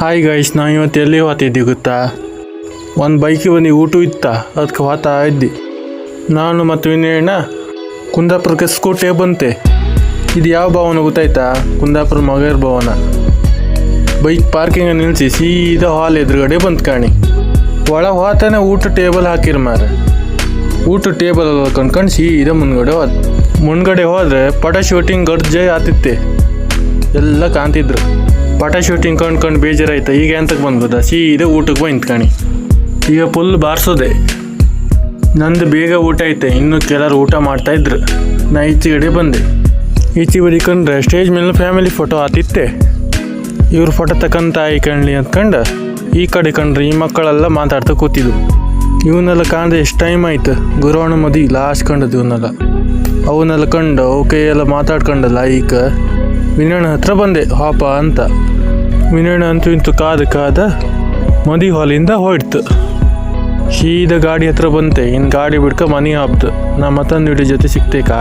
Hi guys, ನಾವು ಇವತ್ತು ಎಲ್ಲಿ ಹೋಗ್ತಿದ್ವಿ ಗೊತ್ತಾ? ಒಂದು ಬೈಕಿಗೆ ಬಂದು ಊಟ ಇತ್ತ, ಅದಕ್ಕೆ ಹೋಗ್ತಾ ಇದ್ದಿ. ನಾನು ಮತ್ತು ವಿನಯಣ್ಣ ಕುಂದಾಪುರಕ್ಕೆ ಸ್ಕೂಟಿಗೆ ಬಂತೆ. ಇದು ಯಾವ ಭವನ ಗೊತ್ತಾಯ್ತಾ? ಕುಂದಾಪುರ ಮಗೇರ್ ಭವನ. ಬೈಕ್ ಪಾರ್ಕಿಂಗ್ ನಿಲ್ಲಿಸಿ ಸೀದಾ ಹಾಲ್ ಎದುರುಗಡೆ ಬಂತು ಕಾಣಿ. ಒಳಗೆ ಹೋಗ್ತಾನೆ ಊಟ ಟೇಬಲ್ ಹಾಕಿರ ಮಾರ. ಊಟ ಟೇಬಲ್ ಕಣ್ಕೊಂಡು ಸೀದಾ ಮುಂದ್ಗಡೆ ಹೋದರೆ ಪಟ ಶೂಟಿಂಗ್ ಗರ್ಜೆ ಆತಿತ್ತೆ. ಎಲ್ಲ ಕಾಣ್ತಿದ್ರು. ಪಟ ಶೂಟಿಂಗ್ ಕಂಡ್ಕೊಂಡು ಬೇಜಾರಾಯ್ತು. ಈಗ ಎಂತಕ್ಕೆ ಬಂದ್ಬೋದ? ಸೀದಾ ಊಟಕ್ಕೆ ಬಂತು ಕಾಣಿ. ಈಗ ಫುಲ್ ಬಾರಿಸೋದೆ. ನಂದು ಬೇಗ ಊಟ ಐತೆ, ಇನ್ನೂ ಕೆಲವರು ಊಟ ಮಾಡ್ತಾಯಿದ್ರು. ನಾ ಈಚೆಗಡೆ ಬಂದೆ. ಈಚೆ ಬದಿ ಕಂಡ್ರೆ ಸ್ಟೇಜ್ ಮೇಲೆ ಫ್ಯಾಮಿಲಿ ಫೋಟೋ ಆತಿತ್ತೆ. ಇವ್ರ ಫೋಟೋ ತಕ್ಕಂತ ಕಣ್ಲಿ ಅಂದ್ಕೊಂಡು ಈ ಕಡೆ ಕಂಡ್ರೆ ಈ ಮಕ್ಕಳೆಲ್ಲ ಮಾತಾಡ್ತಾ ಕೂತಿದ್ವು. ಇವನ್ನೆಲ್ಲ ಕಾಣ್ದೆ ಎಷ್ಟು ಟೈಮ್ ಆಯ್ತು. ಗುರುವಣ್ಣ ಮದಿ ಲಾಸ್ಟ್ ಕಂಡದ್ದು ಇವನ್ನೆಲ್ಲ. ಅವನ್ನೆಲ್ಲ ಕಂಡು ಓಕೆ ಎಲ್ಲ ಮಾತಾಡ್ಕೊಂಡಲ್ಲ. ಈಗ ವಿನಯಣ್ಣ ಹತ್ರ ಬಂದೆ ಹಾಪ ಅಂತ. ವಿನಯಣ್ಣ ಅಂತೂ ಇಂತು ಕಾದ ಮದಿ ಹಾಲಿಂದ ಹೊಯ್ತು. ಸೀದಾ ಗಾಡಿ ಹತ್ರ ಬಂತೆ. ಇನ್ನು ಗಾಡಿ ಬಿಡ್ಕ ಮನೆ ಹಾಪ್ತು. ನಾ ಮತ್ತೊಂದು ವಿಡಿಯೋ ಜೊತೆ ಸಿಗ್ತೇಕಾ?